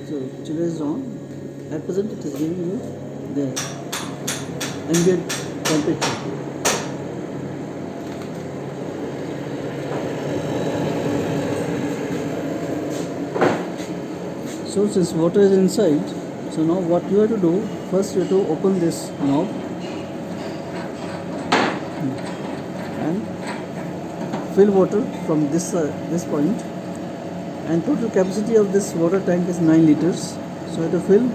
So chiller is on. At present it is giving you the ambient temperature. So since water is inside, so now what you have to do, first you have to open this knob and fill water from this point, and total capacity of this water tank is 9 liters. So you have to fill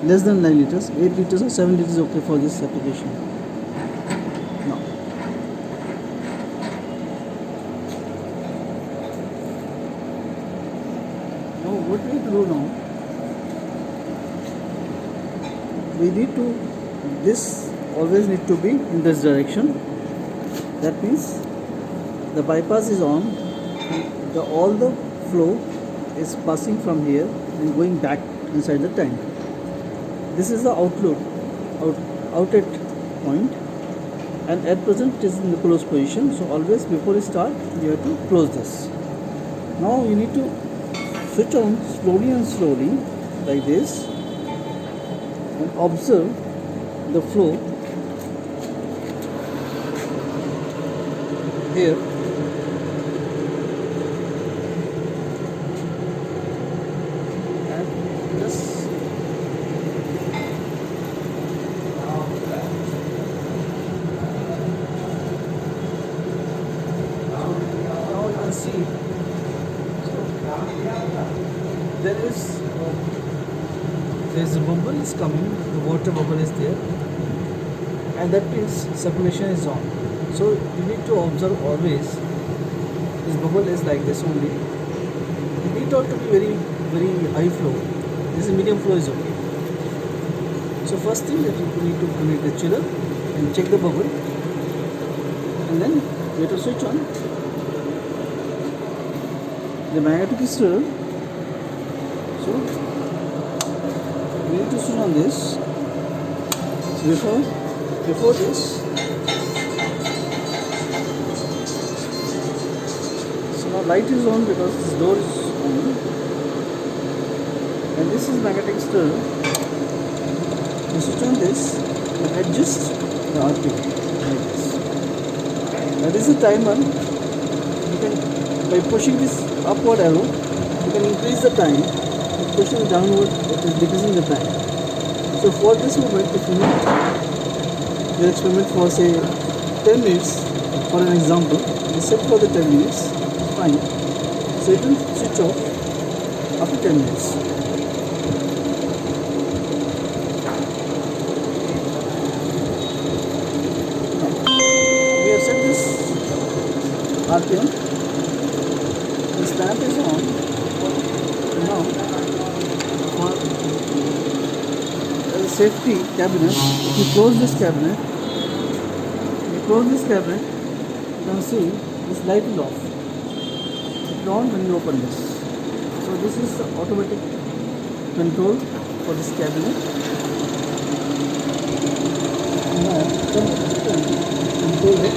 less than 9 liters, 8 liters or 7 liters is okay for this application. Now what we have to do now, we need to, this always need to be in this direction. That means the bypass is on, all the flow is passing from here and going back inside the tank. This is the outlet point, and at present it is in the closed position. So always before you start, you have to close this. Now you need to switch on slowly and slowly like this, and observe the flow here. And just now you can see there is a bubble is coming, the water bubble is there, and that means circulation is on. So you need to observe always this bubble is like this only. You need not to be very high flow. This is medium flow is okay. So first thing that you need to connect the chiller and check the bubble, and then you have to switch on the magnetic stirrer. So we need to switch on this. So before this, so now light is on because this door is on, and this is magnetic stirrer. You switch on this and adjust the RPM like this. That is the timer. You can, by pushing this upward arrow, you can increase the time. By pushing downward, it is decreasing the time. So for this moment, if you need your experiment for say 10 minutes, for an example, you set for the 10 minutes, fine. So it will switch off after 10 minutes. We have set this RPM. This lamp is on. Now, for the safety cabinet, if you close this cabinet, you can see this light is off. It's on when you open this. So this is the automatic control for this cabinet. Now, control it.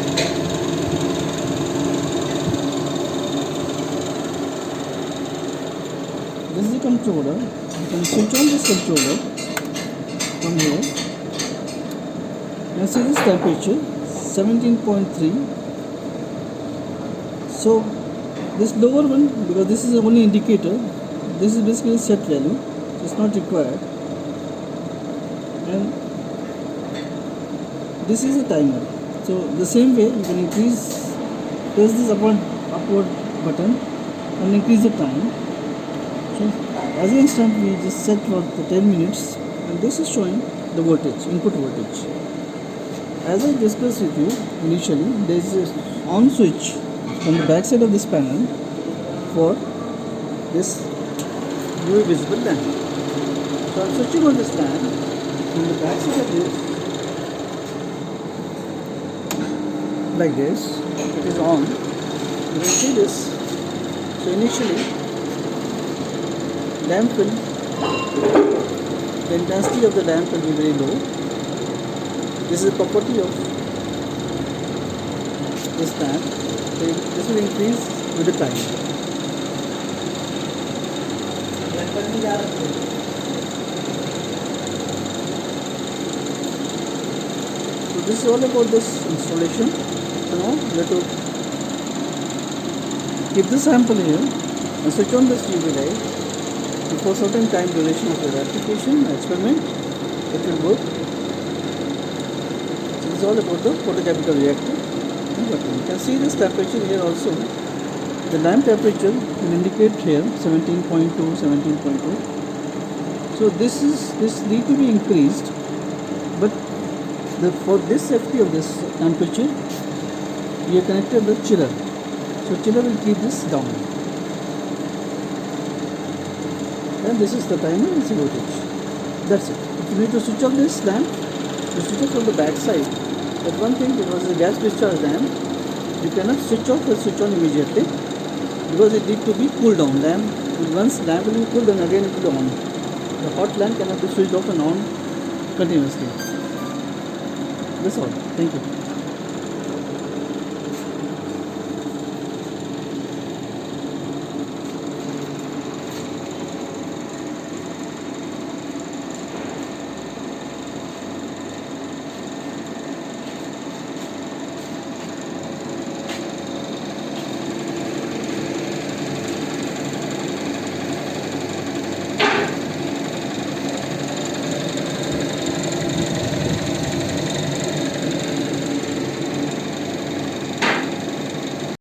This is the controller. You can switch on this controller from here. You can see this temperature 17.3. So this lower one, because this is the only indicator, this is basically set value, so it's not required. And this is a timer. So the same way you can press this upward button and increase the time. So as an instant we just set for the 10 minutes, and this is showing the voltage, input voltage. As I discussed with you initially, there is an on switch on the back side of this panel for this UV visible lamp. So I am switching on this lamp on the back side of this like this. It is on. You can see this. So initially lamp will, the intensity of the lamp will be very low. This is a property of this lamp. So this will increase with the time. So this is all about this installation. So now you have to keep the sample here and switch on this UV light for certain time duration of your application experiment. It will work. So this is all about the photochemical reactor. You can see this temperature here also. The lamp temperature will indicate here 17.2, 17.2. So this need to be increased, but for this safety of this temperature, we have connected the chiller. So chiller will keep this down. And this is the timer and voltage. That's it. If you need to switch off this lamp, you switch off from the back side. But one thing, because it's a gas discharge lamp, you cannot switch off or switch on immediately, because it needs to be cooled down. Once lamp will be cooled, then again it will be on. The hot lamp cannot be switched off and on continuously. That's all. Thank you.